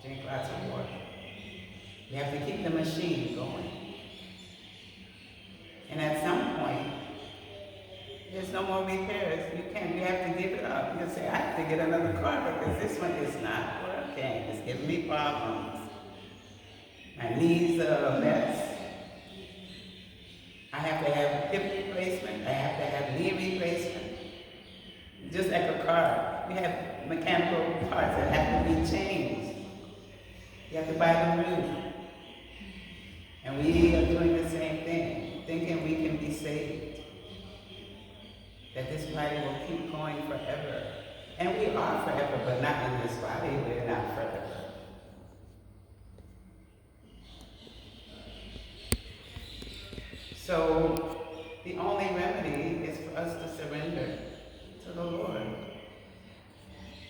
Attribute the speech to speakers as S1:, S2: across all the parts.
S1: drink lots of water. We have to keep the machine going. And at some point, there's no more repairs. You have to give it up. You say, I have to get another car because this one is not working. It's giving me problems. My knees are a mess. I have to have hip replacement. I have to have knee replacement. Just like a car, we have mechanical parts that have to be changed. You have to buy them new. And we are doing the same thing, thinking we can be saved. That this body will keep going forever. And we are forever, but not in this body. We're not forever. So the only remedy is for us to surrender to the Lord.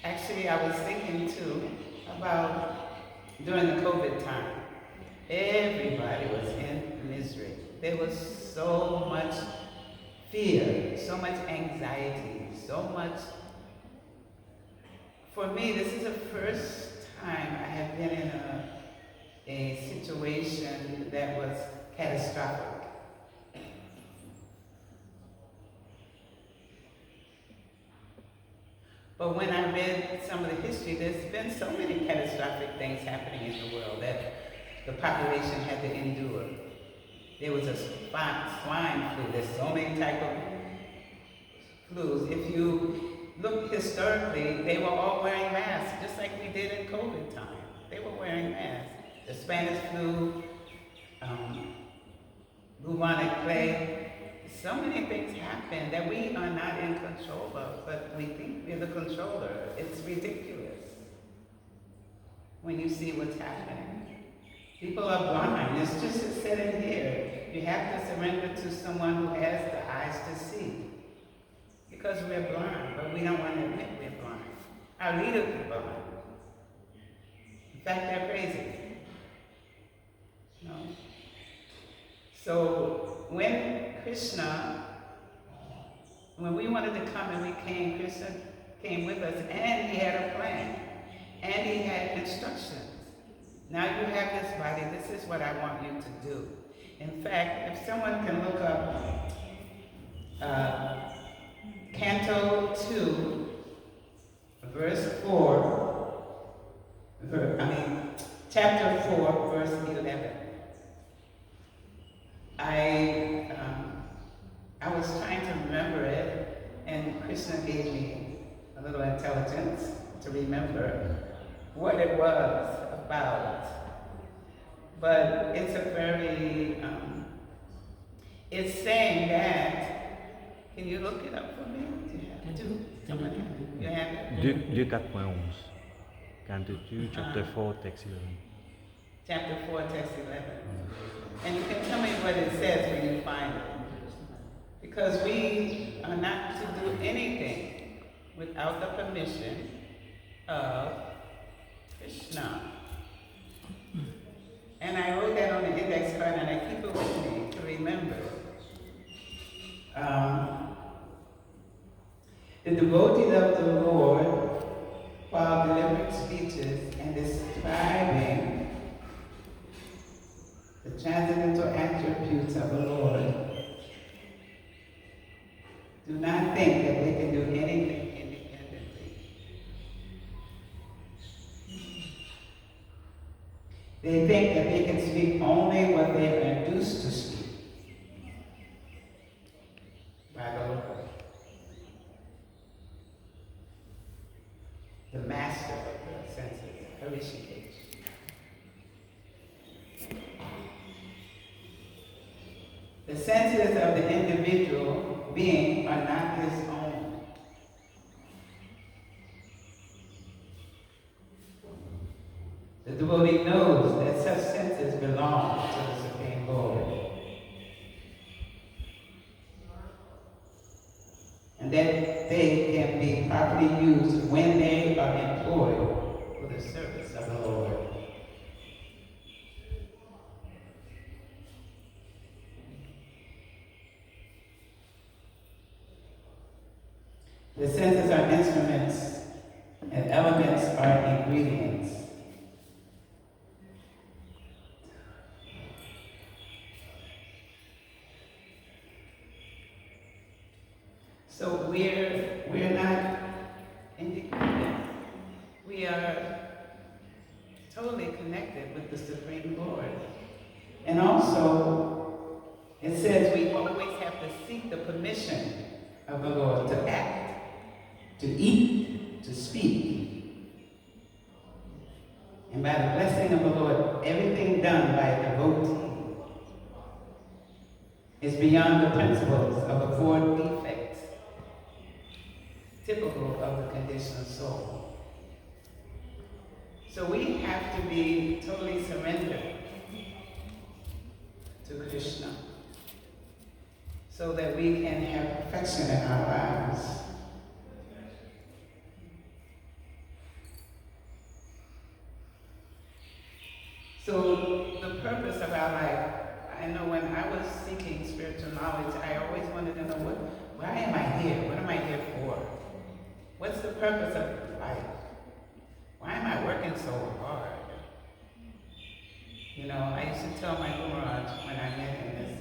S1: Actually, I was thinking too about during the COVID time, everybody was in misery. There was so much fear, so much anxiety, so much. For me, this is the first time I have been in a situation that was catastrophic. But when I read some of the history, there's been so many catastrophic things happening in the world that the population had to endure. There was a swine flu. There's so many types of flus. If you look historically, they were all wearing masks, just like we did in COVID time. They were wearing masks. The Spanish flu, bubonic plague. So many things happen that we are not in control of, but we think we're the controller. It's ridiculous when you see what's happening. People are blind. It's just as said in here. You have to surrender to someone who has the eyes to see. Because we're blind, but we don't want to admit we're blind. Our leaders are blind. In fact, they're crazy. No. So when we wanted to come and we came, Krishna came with us, and he had a plan, and he had instructions. Now you have this body, this is what I want you to do. In fact, if someone can look up Canto 2, verse 4, chapter 4, verse 11. I was trying to remember it, and Krishna gave me a little intelligence to remember what it was about. But it's a very, it's saying that, can you look it up for me? You have it?
S2: 2:4:11. Canto 2, chapter 4, text 11.
S1: Chapter 4, text 11. And you can tell me what it says when you find it. Because we are not to do anything without the permission of Krishna. And I wrote that on the index card and I keep it with me to remember. The devotees of the Lord, while delivering speeches and describing the transcendental attributes of the Lord, do not think that they can do anything independently. They think that they can speak only what they are induced to speak by the Lord, the master of the senses, Krishna-Balaram. The senses of the individual being are not his own. The devotee knows that such senses belong to the Supreme Lord, and that they can be properly used when they are employed for the service of the Lord. The senses are instruments and elements are ingredients. So we're not independent. We are totally connected with the Supreme Lord. And also, it says we always have to seek the permission of the Lord to act, to eat, to speak. And by the blessing of the Lord, everything done by a devotee is beyond the principles of the four defects typical of the conditioned soul. So we have to be totally surrendered to Krishna so that we can have perfection in our lives. So the purpose of our life, I know when I was seeking spiritual knowledge, I always wanted to know, why am I here? What am I here for? What's the purpose of life? Why am I working so hard? You know, I used to tell my Guru Maharaj when I met him this,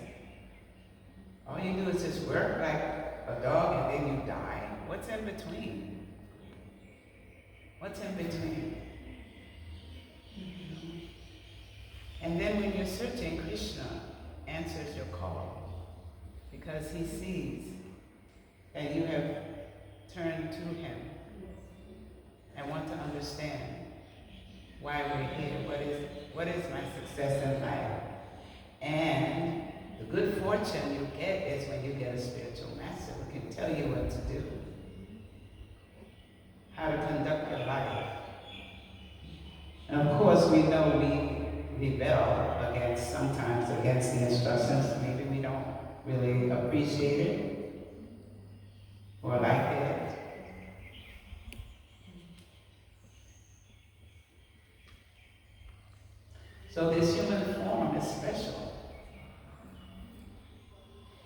S1: all you do is just work like a dog and then you die. What's in between? What's in between? And then when you're searching, Krishna answers your call because he sees that you have turned to him and want to understand why we're here, what is my success in life. And the good fortune you get is when you get a spiritual master who can tell you what to do, how to conduct your life. And of course we know we rebel sometimes against the instructions. Maybe we don't really appreciate it or like it. So this human form is special.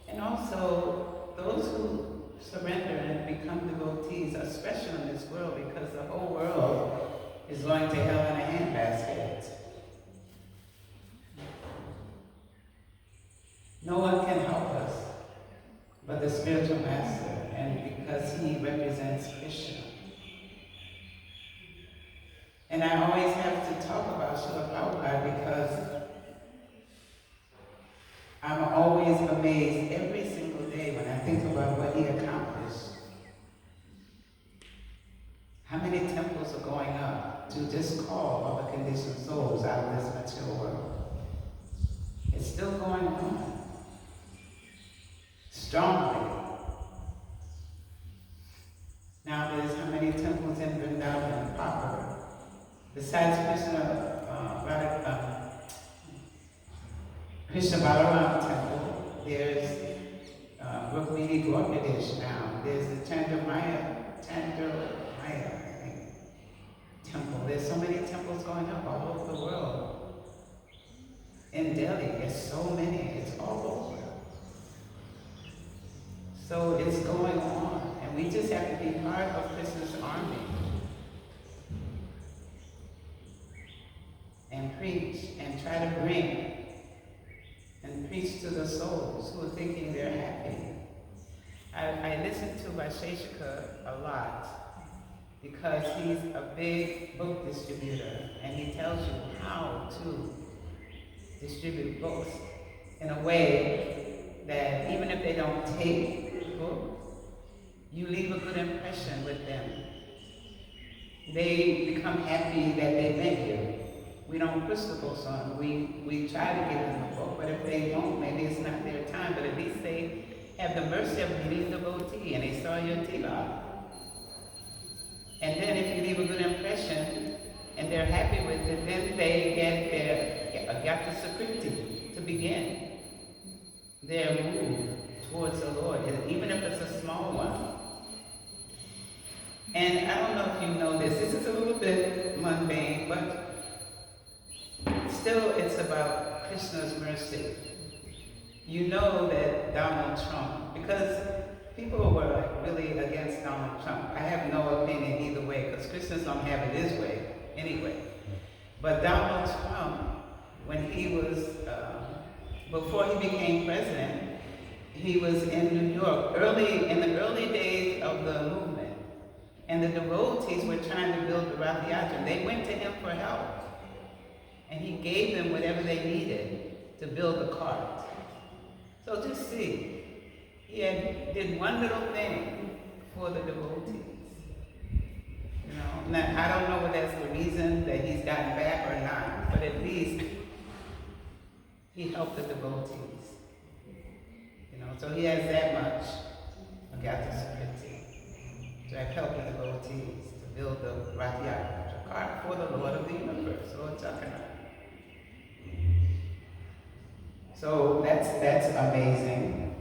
S1: And also, those who surrender and become devotees are special in this world because the whole world is going to hell in a handbasket. No one can help us but the spiritual master, and because he represents Krishna. And I always have to talk about Srila Prabhupada because I'm always amazed every single day when I think about what he accomplished. How many temples are going up to just call all the conditioned souls out of this material world? It's still going on. Strongly. Nowadays, how many temples in Vrindavan proper? Besides Krishna-Balaram temple, there's Rukmini Gorpadish now. There's the Chandramaya, I think, temple. There's so many temples going up all over the world. In Delhi, there's so many. It's all over. So it's going on, and we just have to be part of Krishna's army and preach and try to bring and preach to the souls who are thinking they're happy. I listen to Vaisheshika a lot because he's a big book distributor, and he tells you how to distribute books in a way that even if they don't take the book, you leave a good impression with them. They become happy that they met you. We don't push the books on them. We try to give them a book, but if they don't, maybe it's not their time, but at least they have the mercy of meeting the devotee and they saw your tilak. And then if you leave a good impression and they're happy with it, then they get their Yatra Sukriti to begin their move towards the Lord, even if it's a small one. And I don't know if you know this is a little bit mundane, but still it's about Krishna's mercy. You know that Donald Trump, because people were like really against Donald Trump. I have no opinion either way, because Christians don't have it his way anyway. But Donald Trump, when he was, before he became president, he was in New York in the early days of the movement, and the devotees were trying to build the Rath Yatra. They went to him for help, and he gave them whatever they needed to build the cart. So just see, he did one little thing for the devotees. You know, now I don't know whether that's the reason that he's gotten back or not, but at least he helped the devotees. You know, so he has that much Agatha-Sukriti to have helped the devotees to build the Rath Yatra cart for the Lord of the universe, Lord Jagannath. So that's amazing.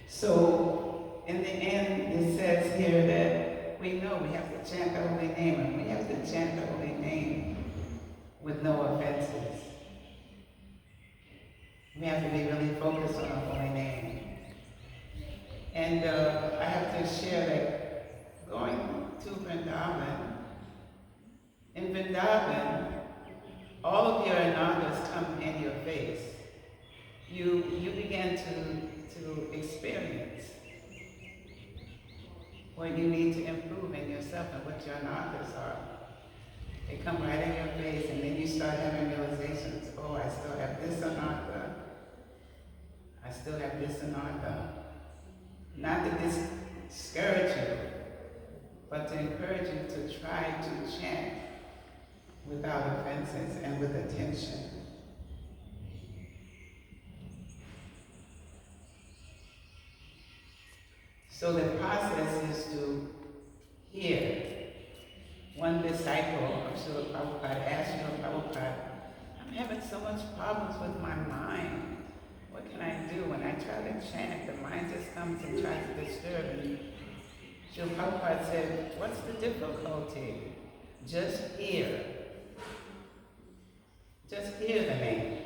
S1: So in the end, it says here that we know we have to chant the holy name, and we have to chant the holy name with no offenses. We have to be really focused on the holy name. And I have to share that going to Vrindavan, in Vrindavan, all of your anagas come in your face. You begin to experience what you need to improve in yourself and what your anagas are. They come right in your face, and then you start having realizations. Oh, I still have this anaga. I still have this anaga. Not to discourage you, but to encourage you to try to chant without offenses and with attention. So the process is to hear. One disciple of Srila Prabhupada asked Srila Prabhupada, I'm having so much problems with my mind. What can I do? When I try to chant, the mind just comes and tries to disturb me. Srila Prabhupada said, what's the difficulty? Just hear. Just hear the name.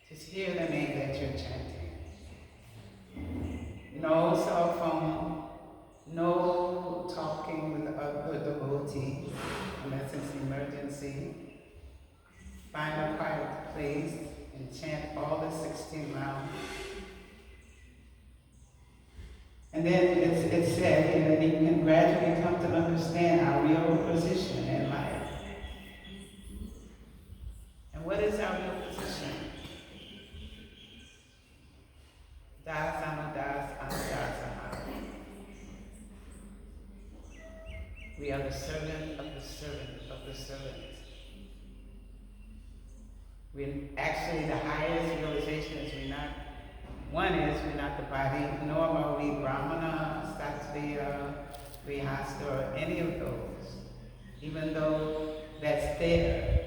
S1: Just hear the name that you're chanting. No cell phone, no talking with other devotees unless it's an emergency. Find a quiet place and chant all the 16 rounds. And then it's said here that you can gradually come to understand our real position in life. And what is our real position? Das anudas anudasaha. We are the servant of the servant of the servant. Actually, the highest realization is we're not the body, nor are we Brahmana, Sattviya, Grihastha, or any of those, even though that's there.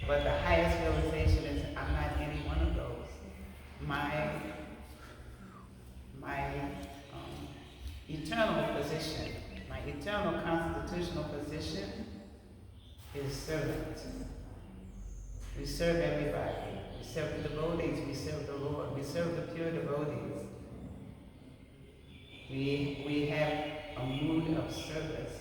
S1: But the highest realization is I'm not any one of those. My eternal position, my eternal constitutional position is servant. We serve everybody. We serve the devotees. We serve the Lord. We serve the pure devotees. We have a mood of service.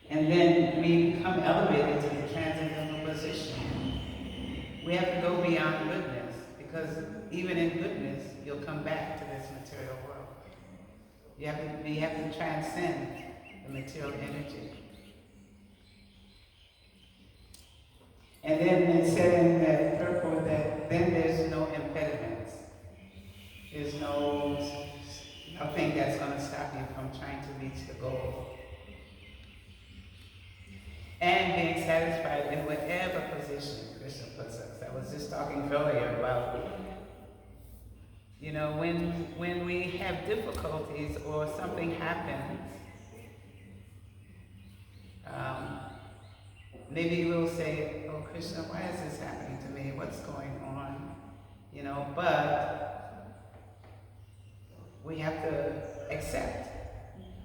S1: And then we become elevated to the transcendental position. We have to go beyond goodness, because even in goodness, you'll come back to this material world. We have to transcend the material energy. And then it said in that purport that then there's no impediments. There's nothing that's going to stop you from trying to reach the goal. And being satisfied in whatever position Krishna puts us. I was just talking earlier about, when we have difficulties or something happens, maybe we'll say, oh Krishna, why is this happening to me? What's going on? But we have to accept.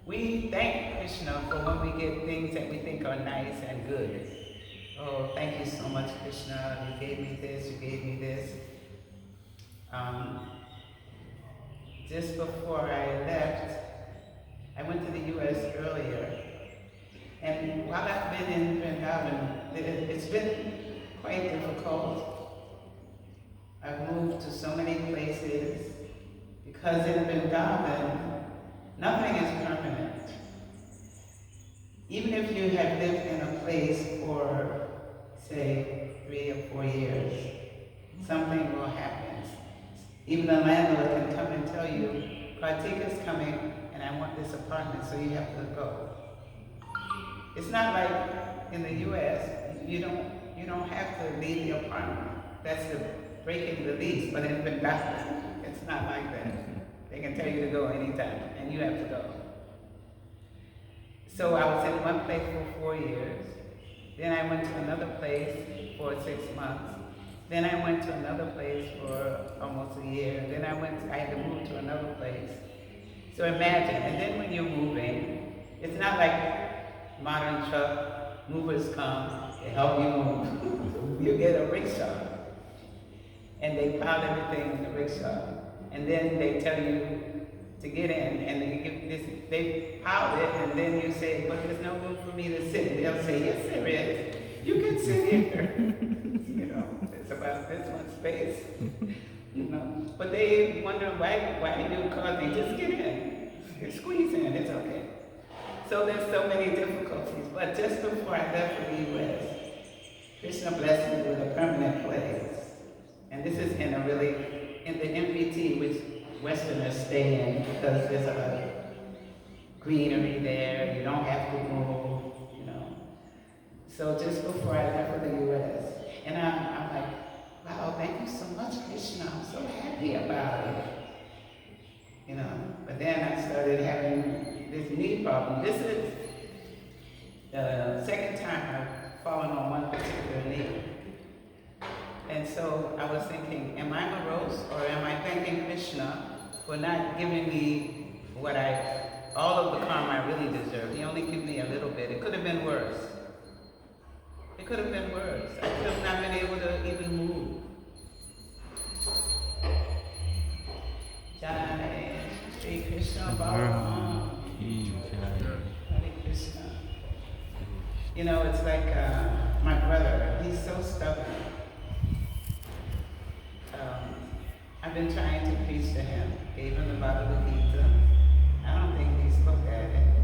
S1: We thank Krishna for when we get things that we think are nice and good. Oh, thank you so much, Krishna. You gave me this, you gave me this. Just before I left, I went to the U.S. earlier, And while I've been in Vrindavan, it's been quite difficult. I've moved to so many places because in Vrindavan, nothing is permanent. Even if you have lived in a place for, say, 3 or 4 years, something will happen. Even the landlord can come and tell you, Kartika's coming and I want this apartment, so you have to go. It's not like in the US, you don't have to leave the apartment. That's the breaking the lease, but in Vrindavan, it's not like that. They can tell you to go anytime, and you have to go. So I was in one place for 4 years. Then I went to another place for 6 months. Then I went to another place for almost a year. Then I had to move to another place. So imagine, and then when you're moving, it's not like modern truck, movers come, they help you move. You get a rickshaw, and they pile everything in the rickshaw. And then they tell you to get in, and they pile it, and then you say, but there's no room for me to sit. They'll say, yes there is. You can sit here. You know, it's about this much space. You know, but they wonder why you cause me. Just get in. Squeeze in, it's okay. So there's so many difficulties. But just before I left for the US, Krishna blessed me with a permanent place. And this is in the MVT, which Westerners stay in because there's a greenery there, you don't have to move, you know. So just before I left for the US, and I'm like, wow, thank you so much, Krishna, I'm so happy about it. You know, but then I started having this knee problem. This is the second time I've fallen on one particular knee. And so I was thinking, am I morose or am I thanking Krishna for not giving me all of the karma I really deserve? He only gave me a little bit. It could have been worse. It could have been worse. I could have not been able to even move. Jai Shri Krishna-Balaram. Hare Krishna. You know, it's like my brother, he's so stubborn. I've been trying to preach to him, gave him the Bhagavatam. I don't think he's looked at it.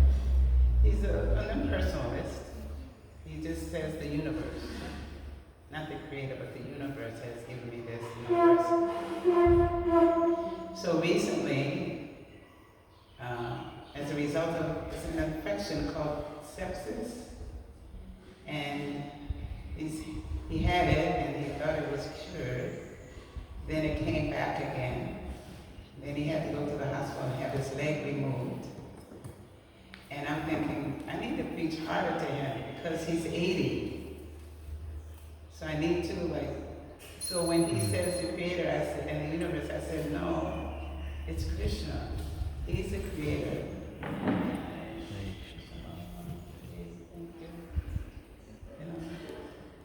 S1: He's an impersonalist. He just says the universe. Not the creator, but the universe has given me this universe. So recently, as a result of an infection called sepsis, and he had it and he thought it was cured. Then it came back again. Then he had to go to the hospital and have his leg removed. And I'm thinking, I need to preach harder to him because he's 80. So I need to so when he says the creator, I said, and the universe, I said, no, it's Krishna. He's the creator.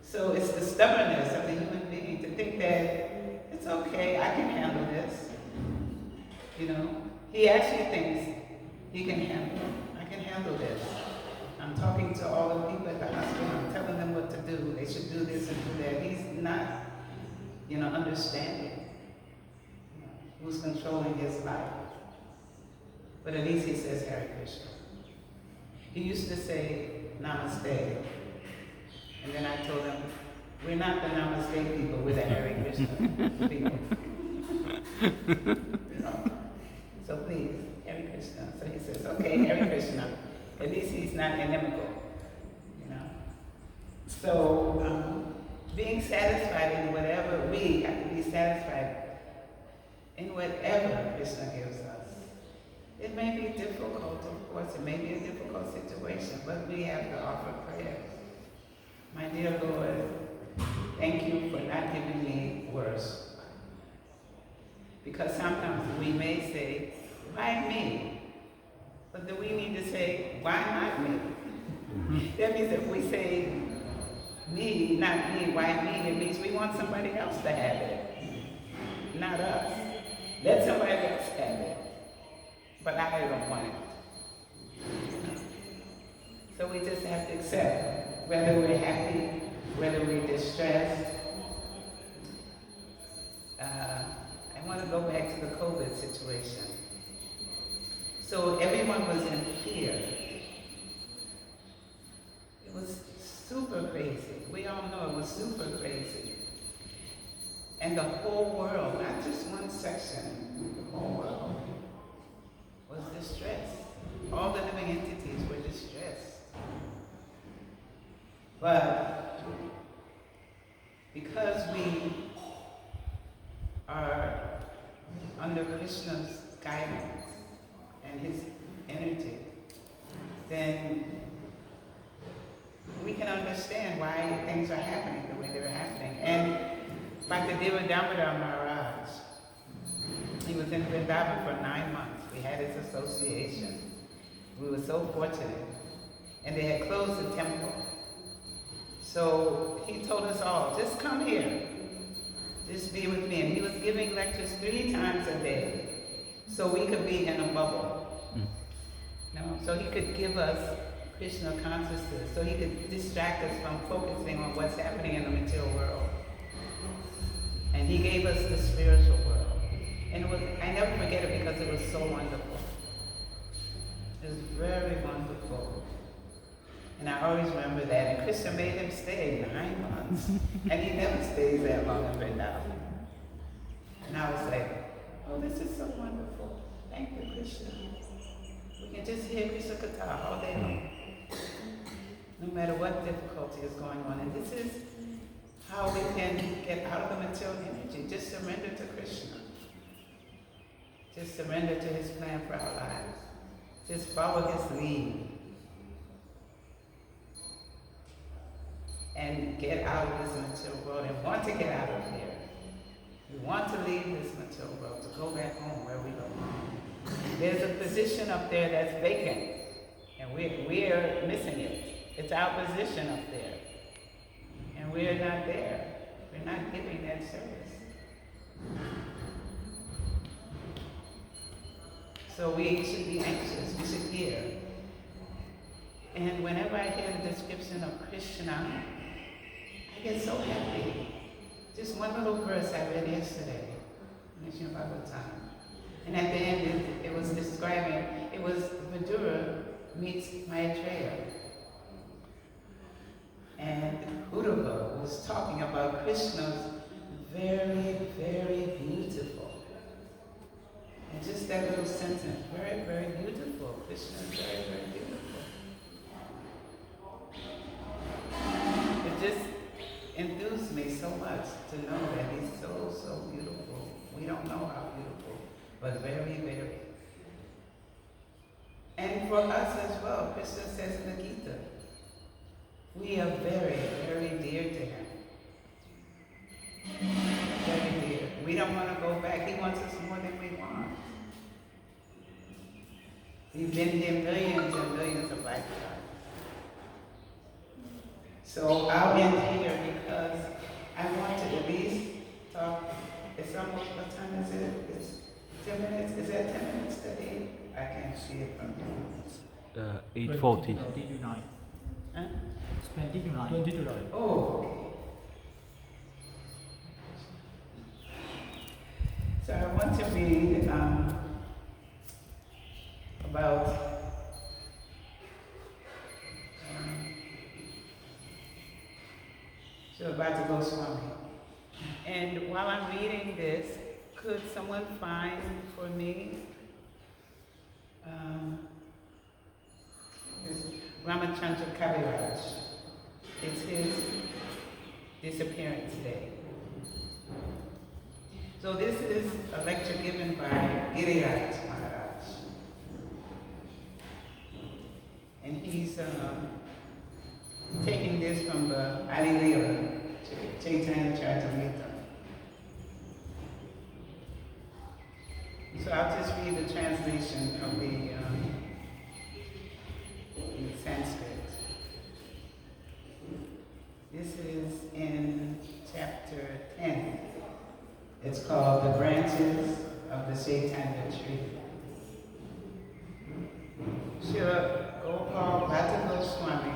S1: So it's the stubbornness of the human being to think that it's okay, I can handle this. You know, he actually thinks he can handle it. I can handle this. I'm talking to all the people at the hospital, I'm telling them what to do. They should do this and do that. He's not, understanding who's controlling his life. But at least he says Hare Krishna. He used to say Namaste. And then I told him, we're not the Namaste people, we're the Hare Krishna people. So please, Hare Krishna. So he says, okay, Hare Krishna. At least he's not inimical, So being satisfied in whatever, we have to be satisfied in whatever Krishna gives us. It may be difficult, of course, it may be a difficult situation, but we have to offer prayer. My dear Lord, thank you for not giving me worse. Because sometimes we may say, why me? But then we need to say, why not me? That means if we say, me, not me, why me, it means we want somebody else to have it, not us. Let somebody else have it. But I don't want it. So we just have to accept, whether we're happy, whether we're distressed. I want to go back to the COVID situation. So everyone was in fear. It was super crazy. We all know it was super crazy. And the whole world, not just one section, the whole world was distressed. All the living entities were distressed. But because we are under Krishna's guidance and his energy, then we can understand why things are happening the way they're happening. And Bhaktivedanta Damodar Maharaj, he was in Vrindavan for 9 months. We had his association. We were so fortunate. And they had closed the temple. So he told us all, just come here. Just be with me. And he was giving lectures 3 times a day. So we could be in a bubble. You know? So he could give us Krishna consciousness. So he could distract us from focusing on what's happening in the material world. And he gave us the spiritual world. And it was, I never forget it because it was so wonderful. It was very wonderful. And I always remember that. And Krishna made him stay 9 months. And he never stays that long in Vrindavan. And I was like, oh, this is so wonderful. Thank you, Krishna. We can just hear Krishna Katha all day long. No matter what difficulty is going on. And this is how we can get out of the material energy. Just surrender to Krishna. Just surrender to his plan for our lives. Just follow his lead. And get out of this material world and want to get out of here. We want to leave this material world, to go back home where we belong. There's a position up there that's vacant, and we're missing it. It's our position up there. And we're not there. We're not giving that service. So we should be anxious. We should hear. And whenever I hear the description of Krishna, I get so happy. Just one little verse I read yesterday, in the Bhagavatam. And at the end, it was describing, it was Vidura meets Maitreya. And Uddhava was talking about Krishna's very, very beautiful. And just that little sentence, very, very beautiful. Krishna is very, very beautiful. It just enthused me so much to know that he's so, so beautiful. We don't know how beautiful, but very, very. And for us as well, Krishna says in the Gita, we are very, very dear to him. Very dear. We don't want to go back. He wants us more than we want. He's been here millions and millions of lifetimes. So I'll end here because I want to at least talk. It's almost, what time is it? It's 10 minutes. Is that 10 minutes to 8? I can't see it from here.
S2: 8:40.
S3: 20 to 9.
S1: Huh?
S3: It's 20 to 9. 20 to 9.
S1: Oh, okay. So I want to read about Srimad Goswami. And while I'm reading this, could someone find for me Ramachandra Kaviraj? It's his disappearance day. So this is a lecture given by Giriraj Maharaj. And he's taking this from the Adi Leela, Chaitanya Charitamrita. So I'll just read the translation of the in Sanskrit. This is in chapter 10. It's called The Branches of the Chaitanya Tree. Srila Gopal Bhatta Goswami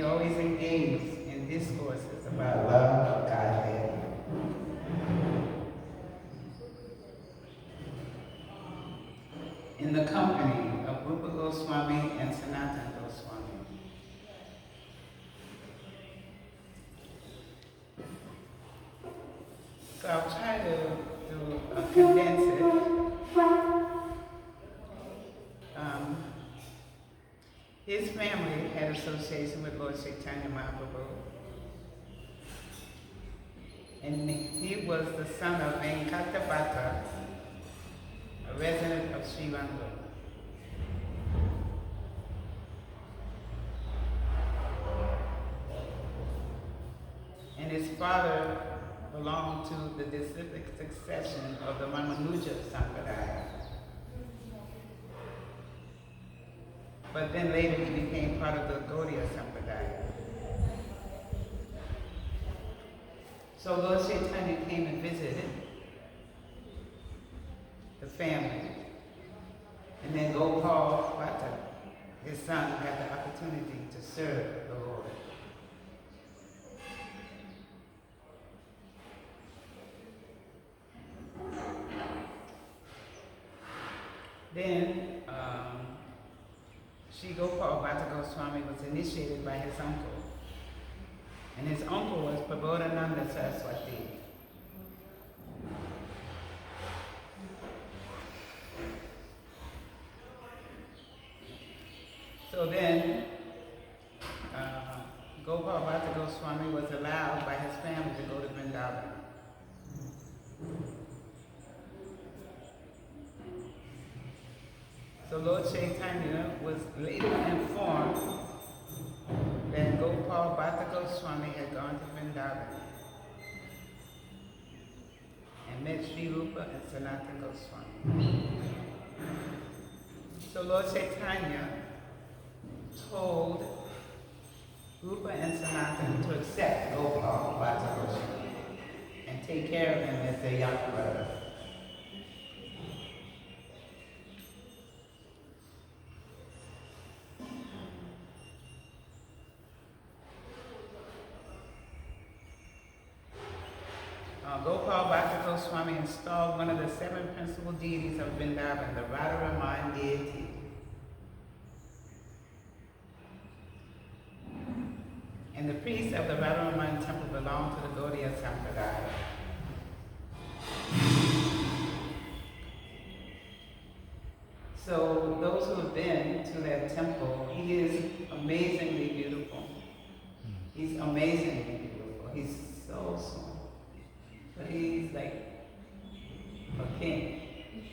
S1: He always engaged in discourses about love of Godhead. In the company of Rupa Goswami and Sanatana Goswami. So I'll try to condense it. His family had association with Lord Chaitanya Mahaprabhu. And he was the son of Venkatapata, a resident of Srirangam. And his father belonged to the disciplic succession of the Ramanuja Sampradaya. But then later he became part of the Gaudiya Sampradaya. So Lord Chaitanya came and visited the family. And then Gopal Bhatta, his son, had the opportunity to serve the Lord. Then Sri Gopal Bhatta Goswami was initiated by his uncle. And his uncle was Prabodhananda Saraswati. So then, Gopal Bhatta Goswami was allowed by his family to go to Vrindavan. So Lord Chaitanya was later informed that Gopal Bhatta Goswami had gone to Vrindavan and met Sri Rupa and Sanatana Goswami. So Lord Chaitanya told Rupa and Sanatana to accept Gopal Bhatta Goswami and take care of him as their young brother. Gopal Bhatta Goswami installed one of the 7 principal deities of Vrindavan, the Radharaman deity. And the priests of the Radharaman temple belonged to the Gaudiya Sampradaya. So those who have been to that temple, he is amazingly beautiful. He's amazingly beautiful. He's so small. But he's like a king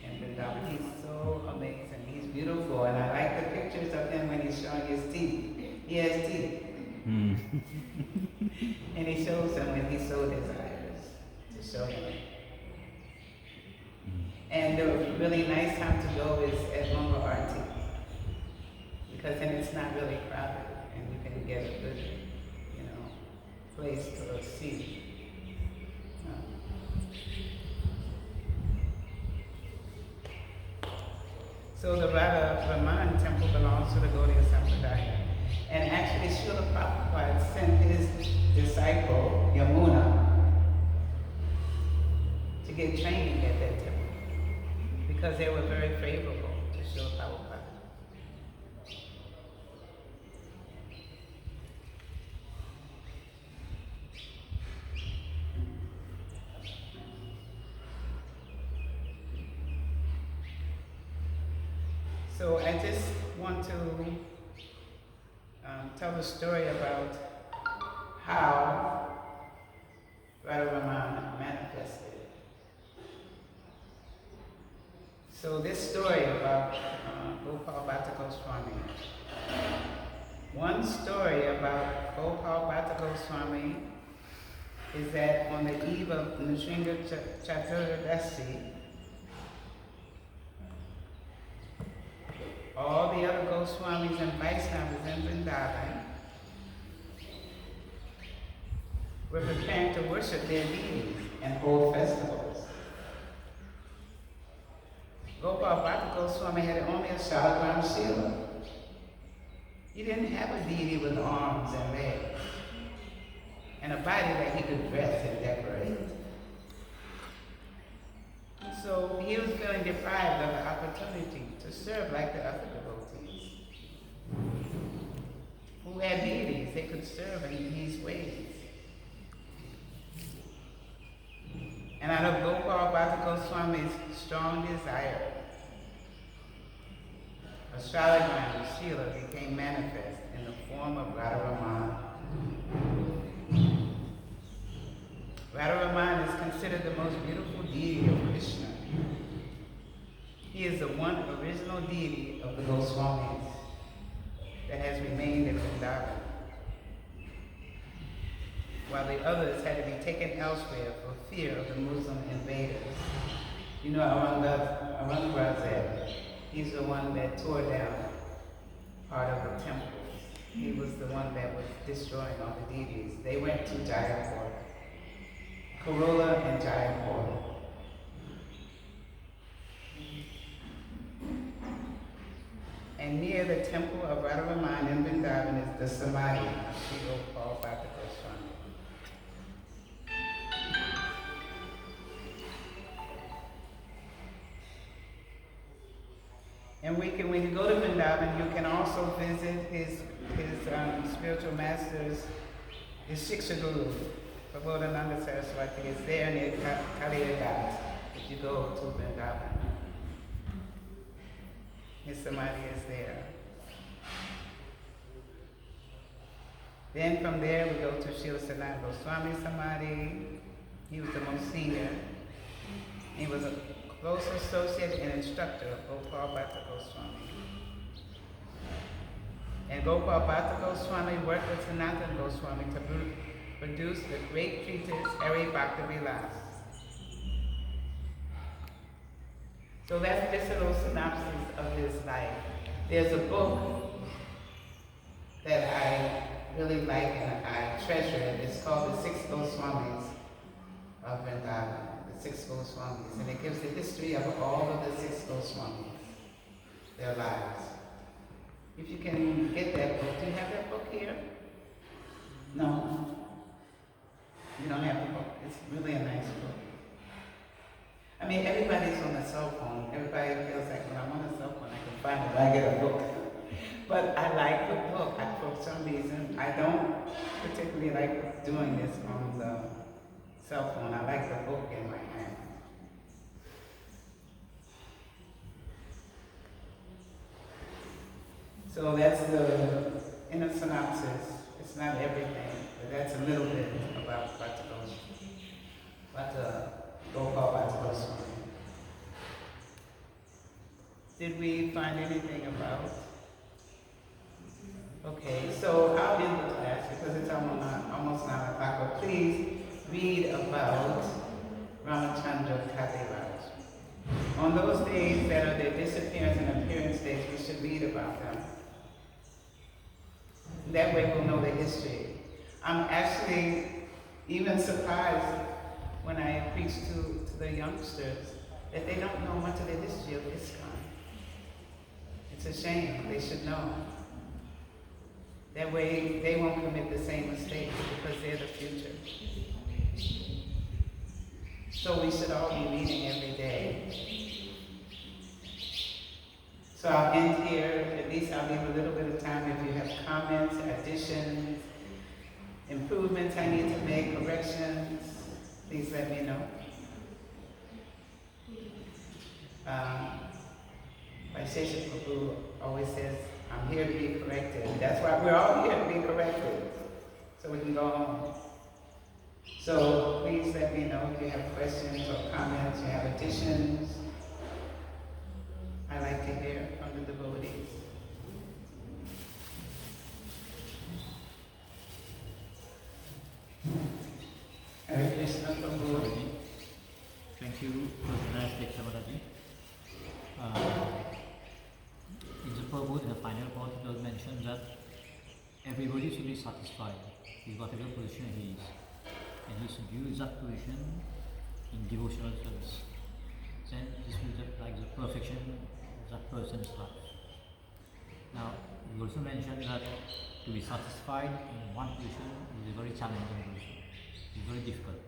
S1: in Vrindavan. He's so amazing. He's beautiful. And I like the pictures of him when he's showing his teeth. He has teeth. And he shows them when he so desires to show him. And the really nice time to go is at Mongol Arti. Because then it's not really crowded and you can get a good, place to see. So the Radha-Raman temple belongs to the Gaudiya Sampradaya. And actually Srila Prabhupada sent his disciple, Yamuna, to get training at that temple because they were very favorable to Srila Prabhupada. So I just want to tell the story about how Radharaman manifested. So this story about Gopal Bhatta Goswami. One story about Gopal Bhatta Goswami is that on the eve of Nrsimha Chaturdasi, all the other Goswamis and Vaishnavas in Vrindavan were preparing to worship their deities and hold festivals. Gopal Bhatta Goswami had only a Shalagram Shila. He didn't have a deity with arms and legs and a body that he could dress and decorate. So he was feeling deprived of the opportunity to serve like the other devotees who had deities they could serve in these ways. And out of Gopal Bhatta Goswami's strong desire, a Shalagram Shila became manifest in the form of Radharaman. Radharaman is considered the most beautiful deity of Krishna. He is the one original deity of the Goswamis that has remained in Vrindavan, while the others had to be taken elsewhere for fear of the Muslim invaders. You know, Aurangzeb, he's the one that tore down part of the temples. He was the one that was destroying all the deities. They went to Jayapur, Kerala and Jayapur. And near the temple of Radharaman in Vrindavan is the Samadhi of Sri Gopal Bhatta Goswami. And when you go to Vrindavan, you can also visit his spiritual masters, his Shiksha Guru, Prabodhananda Saraswati is there near Kaliyagat if you go to Vrindavan. His Samadhi is there. Then from there we go to Srila Sanatana Goswami Samadhi. He was the most senior. He was a close associate and instructor of Gopal Bhatta Goswami. And Gopal Bhatta Goswami worked with Sanatana Goswami to produce the great treatise Hari Bhakti Vilas. So that's just a little synopsis of his life. There's a book that I really like and I treasure it. It's called The Six Goswamis of Vrindavan, the Six Goswamis. And it gives the history of all of the six Goswamis, their lives. If you can get that book, do you have that book here? No? You don't have the book? It's really a nice book. I mean, everybody's on a cell phone. Everybody feels like, when I'm on a cell phone, I can find it. I get a book. But I like the book. For some reason, I don't particularly like doing this on the cell phone. I like the book in my hand. So that's the inner synopsis. It's not everything, but that's a little bit about Gopal Bhatta Goswami. Did we find anything about? Okay, so I'll end the class because it's almost 9 o'clock, but please read about Ramachandra Kaviraj. On those days that are their disappearance and appearance days, we should read about them. That way we'll know the history. I'm actually even surprised when I preach to the youngsters that they don't know much of the history of Iskcon. It's a shame. They should know. That way they won't commit the same mistakes because they're the future. So we should all be reading every day. So I'll end here. At least I'll leave a little bit of time if you have comments, additions, improvements I need to make, corrections. Please let me know. Vaishesha Prabhu always says, I'm here to be corrected. That's why we're all here to be corrected, so we can go home. So please let me know if you have questions or comments, you have additions. I like to hear from the devotees. Hare Krishna Prabhu.
S3: Thank you for the nice lecture, Mataji. In the purport, in the final part, it was mentioned that everybody should be satisfied with whatever position he is, and he should use that position in devotional service. Then this will be like the perfection of that person's life. Now, you also mentioned that to be satisfied in one position is a very challenging position. It's very difficult.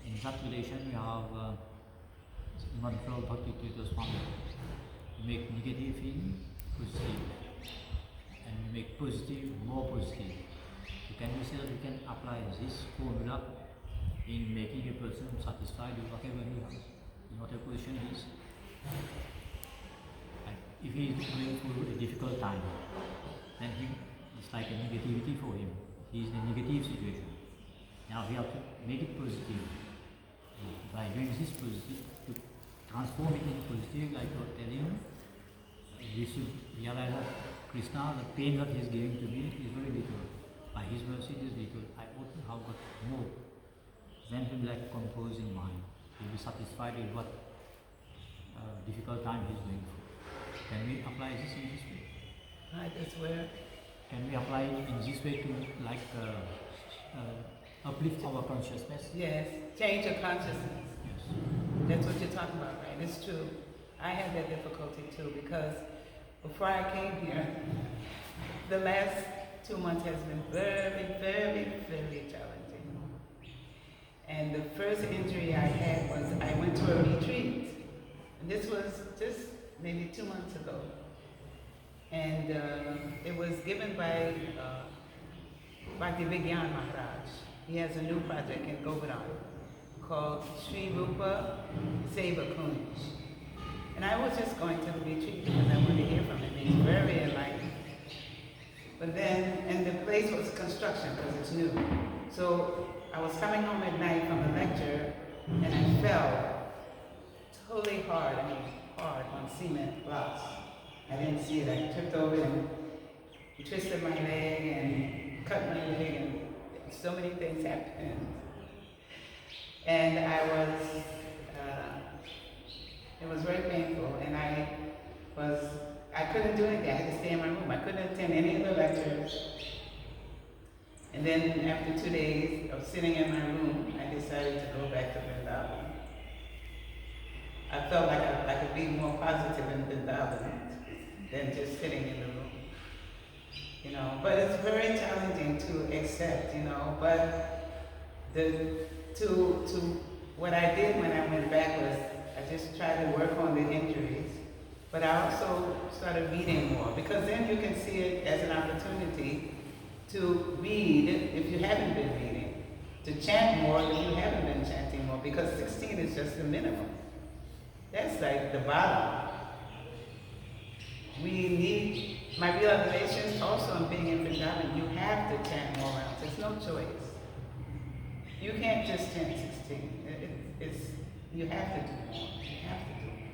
S3: In that relation, we have mantra bhakti to Swami. We make negative thing positive, and we make positive more positive. So can we say that we can apply this formula in making a person satisfied with whatever he has, in whatever position he is? And if he is going through a difficult time, then it's like a negativity for him. He is in a negative situation. Now we have to make it positive. By doing this positive, to transform it into positive, like you're telling, we should realize that Krishna, the pain that he is giving to me is very little. By his mercy it is little. I ought to have got more. Then he will like compose in mind. He will be satisfied with what difficult time he is going through. Can we apply this in this way?
S1: Right, that's where.
S3: Can we apply it in this way to like uplift our consciousness?
S1: Yes, change your consciousness.
S3: Yes.
S1: That's what you're talking about, right? It's true. I had that difficulty too because before I came here, the last 2 months has been very, very, very challenging. And the first injury I had was I went to a retreat. And this was just maybe 2 months ago. And it was given by Bhakti Vigyan Maharaj. He has a new project in Govardhan called Sri Rupa Seva Kunj. And I was just going to the retreat because I wanted to hear from him. He's very enlightened. But then, and the place was construction because it's new. So I was coming home at night from the lecture and I fell totally hard on cement blocks. I didn't see it. I tripped over and twisted my leg and cut my leg and so many things happened. And it was very painful and I couldn't do anything. I had to stay in my room. I couldn't attend any of the lectures. And then after 2 days of sitting in my room, I decided to go back to Vrindavan. I felt like I could be more positive in Vrindavan than just sitting in the room. You know, but it's very challenging to accept, you know, but what I did when I went back was I just tried to work on the injuries, but I also started reading more because then you can see it as an opportunity to read if you haven't been reading, to chant more if you haven't been chanting more, because 16 is just the minimum. That's like the bottom. We need, my realization also in being in Vrindavan, you have to chant more rounds. There's no choice. You can't just chant 16. You have to do more. You have to do more.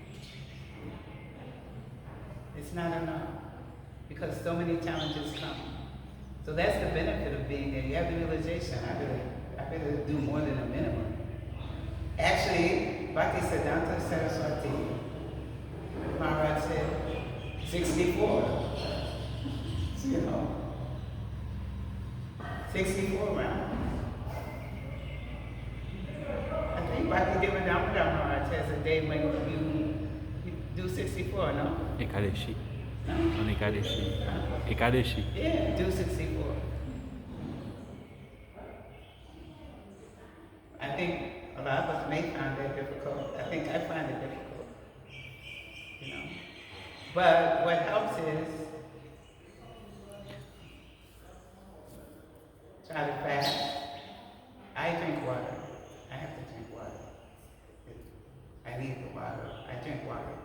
S1: It's not enough because so many challenges come. So that's the benefit of being there. You have the realization, I better do more than a minimum. Actually, Bhaktisiddhanta Saraswati Maharaj said 64. You know, 64 rounds. I think Bhaktisiddhanta Maharaj has a day when you do 64, no?
S2: Ekadashi.
S1: No?
S2: On Ekadashi. Ekadashi.
S1: Yeah, do 64. I think a lot of us may find that difficult. I think I find it difficult. You know. But what helps is try to fast. I drink water. I have to drink water. I need the water. I drink water.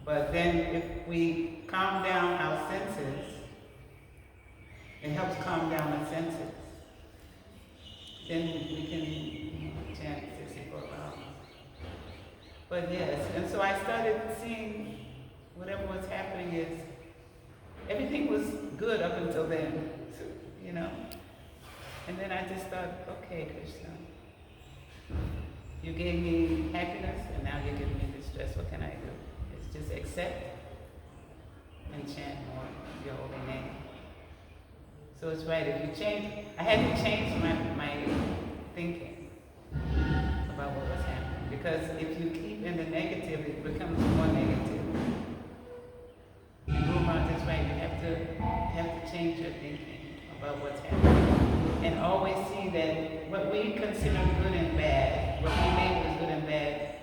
S1: But then if we calm down our senses, it helps calm down the senses. Then we can chant 64 rounds. But yes, and so I started seeing whatever was happening is, everything was good up until then, you know? And then I just thought, okay, Krishna, you gave me happiness and now you're giving me distress, what can I do? It's just accept and chant more your holy name. So it's right, if you change, I had to change my thinking about what was happening. Because if you keep in the negative, it becomes more negative. And Guru Maharaj is right, change your thinking about what's happening. And always see that what we consider good and bad, what we label as good and bad,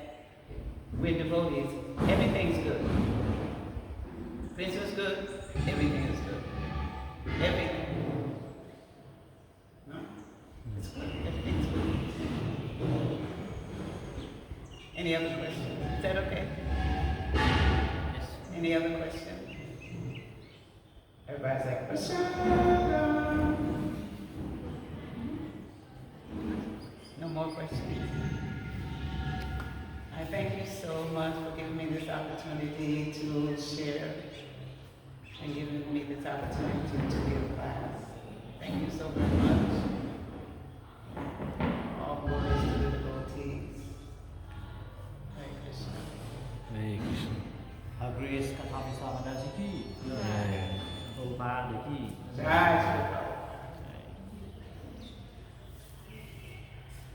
S1: we're devotees. Everything's good. Business good, everything is good. Everything. No? It's good. Everything's good. Any other questions? Is that okay?
S3: Yes.
S1: Any other questions? Everybody's like, Krishna-Balaram. No more questions? I thank you so much for giving me this opportunity to share and giving me this opportunity to be a class. Thank you so very much. All glories to the devotees. Hare Krishna.
S2: Hare Krishna.
S3: Her Grace Kartamisha Mataji ki,
S2: Jai.
S3: Prabhupada ki.
S1: Jai